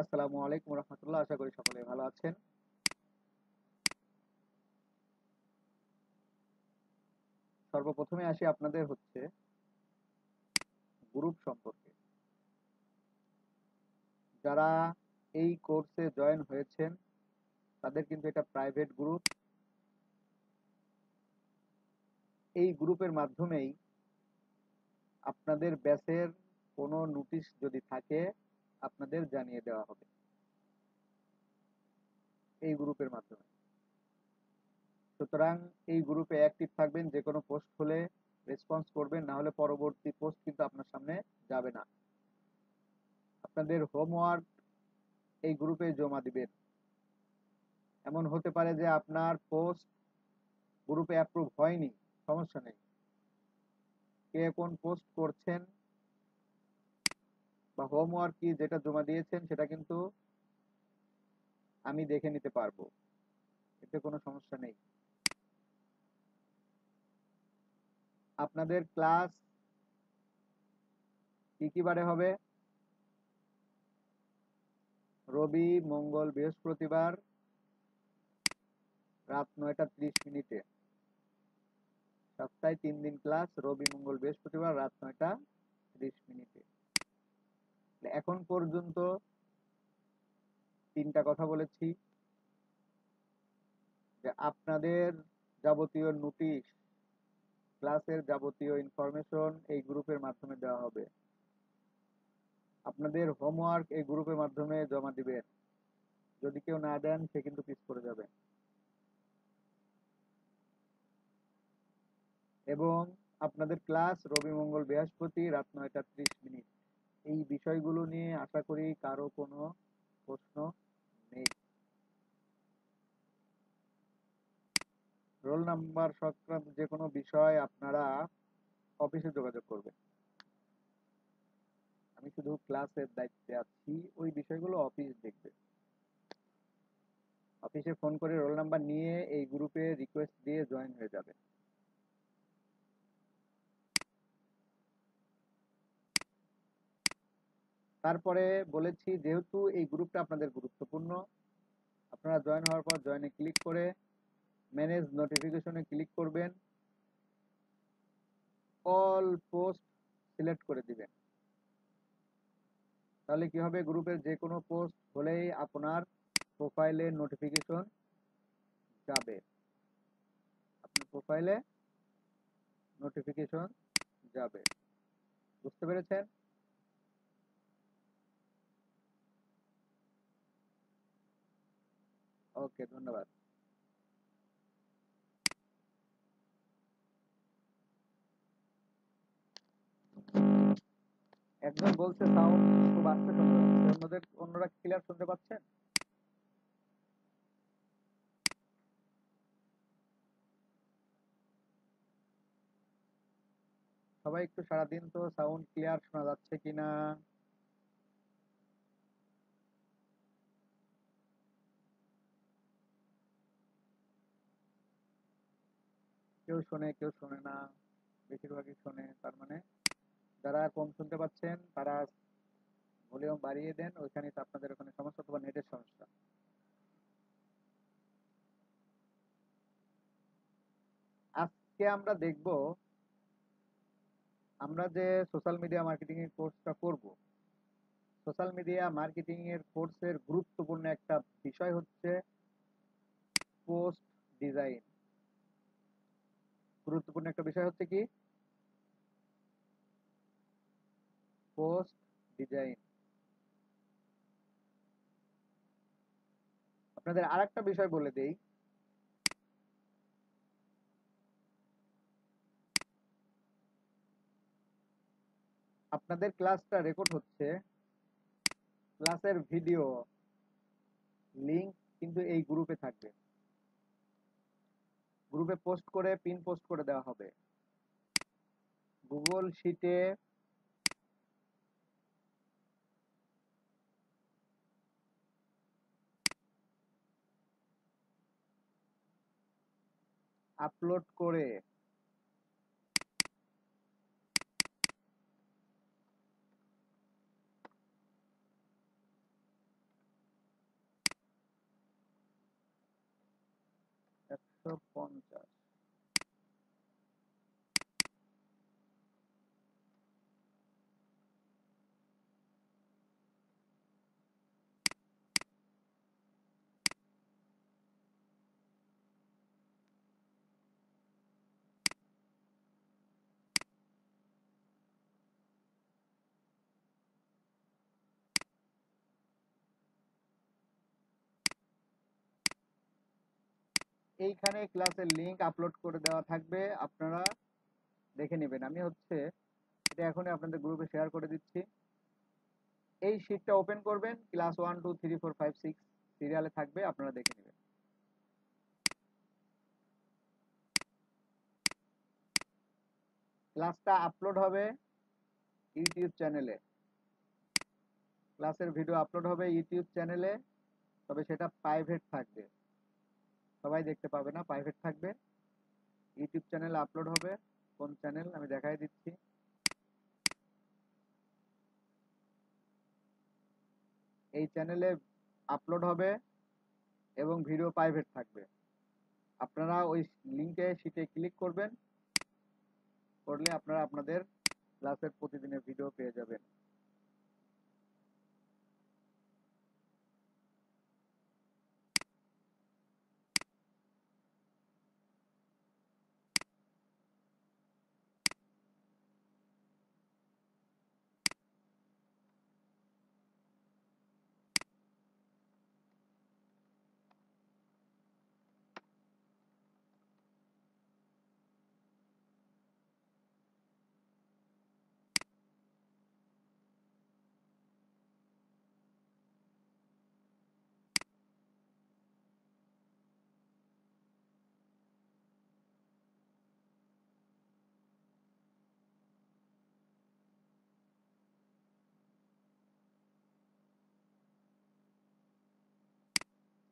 আসসালামু আলাইকুম রহমতুল্লাহ। আশা করি সকলে ভালো আছেন। সর্বপ্রথমে আসি আপনাদের গ্রুপ সম্পর্কে। যারা এই কোর্সে জয়েন হয়েছেন তাদের কিন্তু এটা প্রাইভেট গ্রুপ। এই গ্রুপের মাধ্যমেই আপনাদের ব্যাচের কোনো নোটিশ যদি থাকে আপনাদের জানিয়ে দেওয়া হবে এই গ্রুপের মাধ্যমে। সুতরাং এই গ্রুপে অ্যাক্টিভ থাকবেন, যে কোনো পোস্ট হলে রেসপন্স করবেন, না হলে পরবর্তী পোস্ট কিন্তু আপনার সামনে যাবে না। আপনাদের হোমওয়ার্ক এই গ্রুপে জমা দিবেন। এমন হতে পারে যে আপনার পোস্ট গ্রুপে অ্যাপ্রুভ হয়নি, সমস্যা নেই। কে কোন পোস্ট করছেন বা হোমওয়ার্ক কি যেটা জমা দিয়েছেন সেটা কিন্তু আমি দেখে নিতে পারবো, এতে কোনো সমস্যা নেই। আপনাদের ক্লাস কি কি বারে হবে? রবি, মঙ্গল, বৃহস্পতিবার রাত 9টা 30 মিনিটে। সপ্তাহে 3 দিন ক্লাস, রবি, মঙ্গল, বৃহস্পতিবার রাত 9টা 30 মিনিটে। এখন পর্যন্ত 3টা কথা বলেছি, যে আপনাদের যাবতীয় নোটিশ, ক্লাসের যাবতীয় ইনফরমেশন এই গ্রুপের মাধ্যমে দেওয়া হবে। আপনাদের হোমওয়ার্ক এই গ্রুপের মাধ্যমে জমা দিবেন। যদি কেউ না দেন সে কিন্তু পিছ পড়ে যাবে। এবং আপনাদের ক্লাস রবি, মঙ্গল, বৃহস্পতি রাত 9টা 30 মিনিট। এই বিষয়গুলো নিয়ে আশা করি কারো কোনো প্রশ্ন নেই। রোল নাম্বার সংক্রান্ত যে কোনো বিষয় আপনারা অফিসে যোগাযোগ করবেন। আমি শুধু ক্লাসের দায়িত্বে আছি, ওই বিষয়গুলো অফিস দেখবে। অফিসে ফোন করে রোল নাম্বার নিয়ে এই গ্রুপে রিকোয়েস্ট দিয়ে জয়েন হয়ে যাবে। তারপরে বলেছি, যেহেতু এই গ্রুপটা আপনাদের গুরুত্বপূর্ণ, আপনারা জয়েন হওয়ার পর জয়েনে ক্লিক করে ম্যানেজ নোটিফিকেশনে ক্লিক করবেন, অল পোস্ট সিলেক্ট করে দিবেন। তাহলে কি হবে, গ্রুপের যে কোনো পোস্ট হলেই আপনার প্রোফাইলে নোটিফিকেশন যাবে। আপনার প্রোফাইলে নোটিফিকেশন যাবে। বুঝতে পেরেছেন? ওকে, ধন্যবাদ। একজন বলছে সাউন্ড খুব আস্তে শোনা যাচ্ছে, অন্যরা ক্লিয়ার শুনতে পাচ্ছেন? সবাই একটু সারাদিন তো সাউন্ড ক্লিয়ার শোনা যাচ্ছে কিনা। কেউ শোনে, কেউ শোনে না, বেশিরভাগই শোনে। তার মানে যারা কম শুনতে পাচ্ছেন তারা ভলিউম বাড়িয়ে দেন, ওইখানে তো আপনাদের ওখানে সমস্যা অথবা নেটের সমস্যা। আজকে আমরা দেখব, আমরা যে সোশ্যাল মিডিয়া মার্কেটিং এর কোর্সটা করব, সোশ্যাল মিডিয়া মার্কেটিং এর কোর্সের গুরুত্বপূর্ণ একটা বিষয় হচ্ছে পোস্ট ডিজাইন। গুরুত্বপূর্ণ একটা বিষয় হচ্ছে কি? Post design. আপনাদের আরেকটা বিষয় বলে দেই, আপনাদের ক্লাসটা রেকর্ড হচ্ছে, ক্লাসের ভিডিও লিংক কিন্তু এই গ্রুপে থাকবে। গ্রুপে পোস্ট করে পিন পোস্ট করে দেওয়া হবে। গুগল শিটে আপলোড করে 350। এইখানে ক্লাসের লিংক আপলোড করে দেওয়া থাকবে, আপনারা দেখে নেবেন। আমি এটা এখনই আপনাদের গ্রুপে শেয়ার করে দিচ্ছি। এই শীটটা ওপেন করবেন, ক্লাস 1 2 3 4 5 6 সিরিয়ালে থাকবে, আপনারা দেখে নেবেন। ক্লাসটা আপলোড হবে ইউটিউব চ্যানেলে, ক্লাসের ভিডিও আপলোড হবে ইউটিউব চ্যানেলে, তবে সেটা প্রাইভেট থাকবে, সবাই দেখতে পাবে না, প্রাইভেট থাকবে। ইউটিউব চ্যানেলে আপলোড হবে। কোন চ্যানেল আমি দেখাই দিচ্ছি। এই চ্যানেলে আপলোড হবে এবং ভিডিও প্রাইভেট থাকবে। আপনারা ওই লিংকে শিটে ক্লিক করবেন, করলে আপনারা আপনাদের ক্লাসের প্রতিদিনের ভিডিও পেয়ে যাবেন।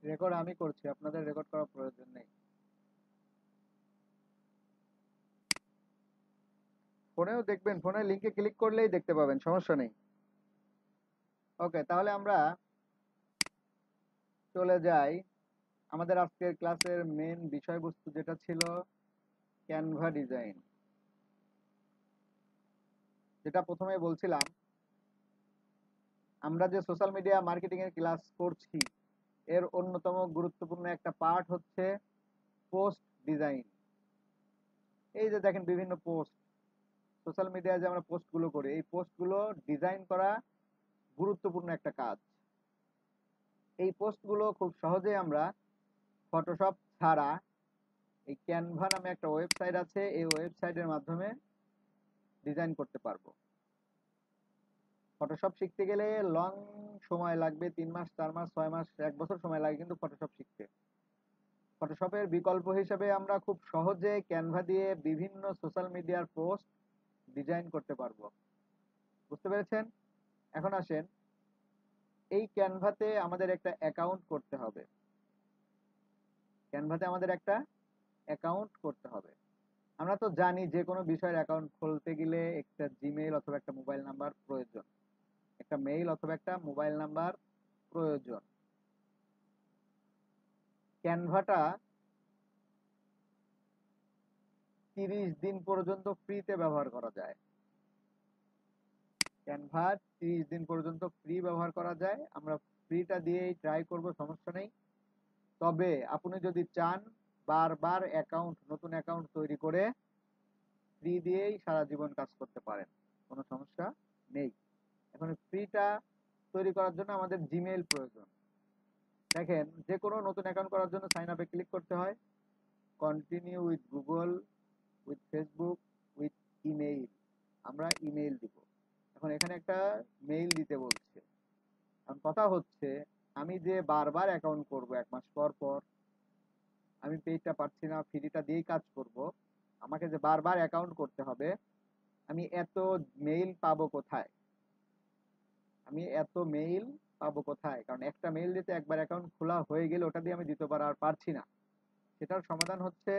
রেকর্ড আমি করছি, আপনাদের রেকর্ড করার প্রয়োজন নেই। ফোনেও দেখবেন, ফোনের লিংকে ক্লিক করলেই দেখতে পাবেন, সমস্যা নেই। ওকে, তাহলে আমরা চলে যাই আমাদের আজকের ক্লাসের মেন বিষয়বস্তু, যেটা ছিল ক্যানভা ডিজাইন। যেটা প্রথমে বলছিলাম, আমরা যে সোশ্যাল মিডিয়া মার্কেটিং এর ক্লাস করছি, এর অন্যতম গুরুত্বপূর্ণ একটা পার্ট হচ্ছে পোস্ট ডিজাইন। এই যে দেখেন বিভিন্ন পোস্ট, সোশ্যাল মিডিয়ায় যে আমরা পোস্টগুলো করি, এই পোস্টগুলো ডিজাইন করা গুরুত্বপূর্ণ একটা কাজ। এই পোস্টগুলো খুব সহজেই আমরা ফটোশপ ছাড়া, এই ক্যানভা নামে একটা ওয়েবসাইট আছে, এই ওয়েবসাইটের মাধ্যমে ডিজাইন করতে পারবো। ফটোশপ শিখতে গেলে লং সময় লাগবে, 3 মাস 4 মাস 6 মাস 1 বছর সময় লাগে কিন্তু ফটোশপ শিখতে। ফটোশপের বিকল্প হিসেবে আমরা খুব সহজে ক্যানভা দিয়ে বিভিন্ন সোশ্যাল মিডিয়ার পোস্ট ডিজাইন করতে পারবো। বুঝতে পেরেছেন? এখন আসেন, এই ক্যানভাতে আমাদের একটা অ্যাকাউন্ট করতে হবে। ক্যানভাতে আমাদের একটা অ্যাকাউন্ট করতে হবে। আমরা তো জানি যে কোনো বিষয়ের অ্যাকাউন্ট খুলতে গেলে একটা জিমেইল অথবা একটা মোবাইল নাম্বার প্রয়োজন, একটা মেইল অথবা একটা মোবাইল নাম্বার প্রয়োজন। ক্যানভাটা 30 দিন পর্যন্ত ফ্রিতে ব্যবহার করা যায়। ক্যানভা 30 দিন পর্যন্ত ফ্রি ব্যবহার করা যায়। আমরা ফ্রিটা দিয়েই ট্রাই করব, সমস্যা নেই। তবে আপনি যদি চান বারবার নতুন অ্যাকাউন্ট তৈরি করে ফ্রি দিয়েই সারা জীবন কাজ করতে পারেন, কোনো সমস্যা নেই। এখন ফ্রিটা তৈরি করার জন্য আমাদের জিমেইল প্রয়োজন। দেখেন, যে কোনো নতুন অ্যাকাউন্ট করার জন্য সাইন আপে ক্লিক করতে হয়, continue with Google, with Facebook, with email. আমরা ইমেইল দিব। এখন এখানে একটা মেইল দিতে বলছে। এখন কথা হচ্ছে, আমি যে বারবার অ্যাকাউন্ট করব 1 মাস পর পর, আমি পেইডটা পাচ্ছি না, ফ্রিটা দিয়েই কাজ করব, আমাকে যে বারবার অ্যাকাউন্ট করতে হবে, আমি এত মেইল পাবো কোথায়? আমি এত মেইল পাবো কোথায়? কারণ একটা মেইল দিতে একবার অ্যাকাউন্ট খোলা হয়ে গেলে ওটা দিয়ে আমি দ্বিতীয়বার আর পারছি না। সেটার সমাধান হচ্ছে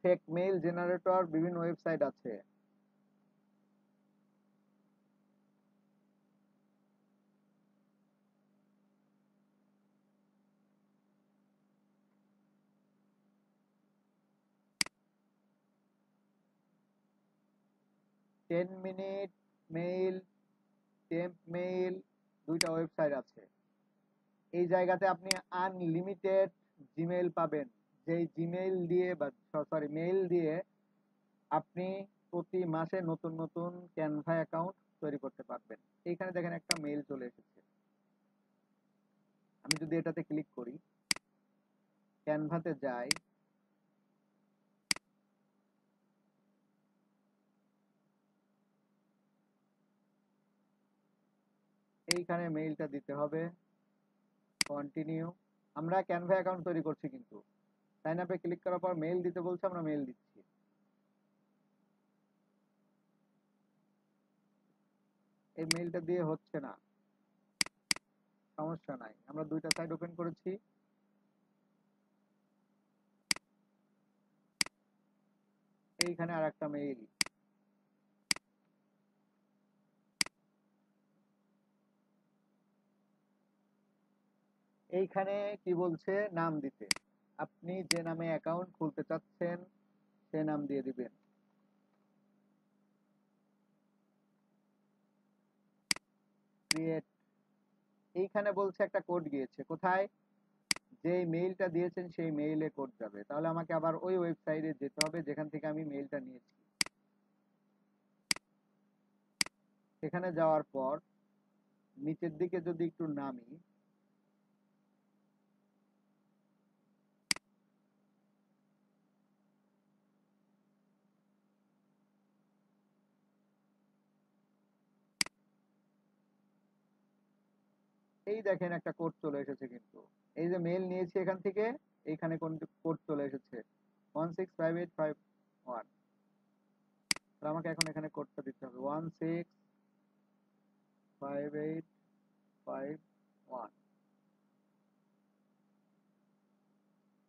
ফেক মেইল জেনারেটর, বিভিন্ন ওয়েবসাইট আছে। 10 মিনিট মেইল, টেম্প মেইল, দুইটা ওয়েবসাইট আছে। এই জায়গাতে আপনি আনলিমিটেড জিমেইল পাবেন, যেই জিমেইল দিয়ে বা মেইল দিয়ে আপনি প্রতি মাসে নতুন নতুন ক্যানভা অ্যাকাউন্ট তৈরি করতে পারবেন। এইখানে দেখেন একটা মেইল চলে এসেছে। আমি যদি এটাতে ক্লিক করি, ক্যানভাতে যাই, এইখানে মেইলটা দিতে হবে, কন্টিনিউ। আমরা ক্যানভা অ্যাকাউন্ট তৈরি করছি, কিন্তু সাইন আপে ক্লিক করার পর মেইল দিতে বলছে, আমরা মেইল দিচ্ছি। এই মেইলটা দিয়ে হচ্ছে না, সমস্যা নাই, আমরা দুইটা সাইট ওপেন করেছি। এইখানে আর একটা মেইল, এইখানে কি বলছে, নাম দিতে। আপনি যে নামে অ্যাকাউন্ট খুলতে চাচ্ছেন সে নাম দিয়ে দিবেন। ক্রিয়েট। এইখানে বলছে একটা কোড গিয়েছে, কোথায়? যে মেইলটা দিয়েছেন সেই মেইলে কোড যাবে, তাহলে আমাকে আবার ওই ওয়েবসাইটে যেতে হবে যেখান থেকে আমি মেইলটা নিয়েছি। সেখানে যাওয়ার পর নিচের দিকে যদি একটু নামি, এই দেখেন একটা কোড চলে এসেছে। কিন্তু এই যে মেইল নিয়েছি এখান থেকে, এইখানে কোন কোড চলে এসেছে 165851। আমাকে এখন এখানে কোডটা দিতে হবে 165851।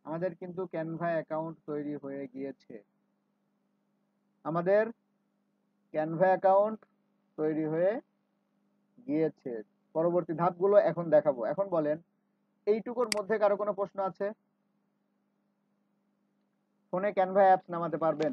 আমাদের কিন্তু ক্যানভা অ্যাকাউন্ট তৈরি হয়ে গিয়েছে। আমাদের ক্যানভা অ্যাকাউন্ট তৈরি হয়ে গিয়েছে। পরবর্তী ধাপগুলো এখন দেখাবো। এখন বলেন, এইটুকুর মধ্যে কারো কোনো প্রশ্ন আছে? ফোনে ক্যানভা অ্যাপস নামাতে পারবেন?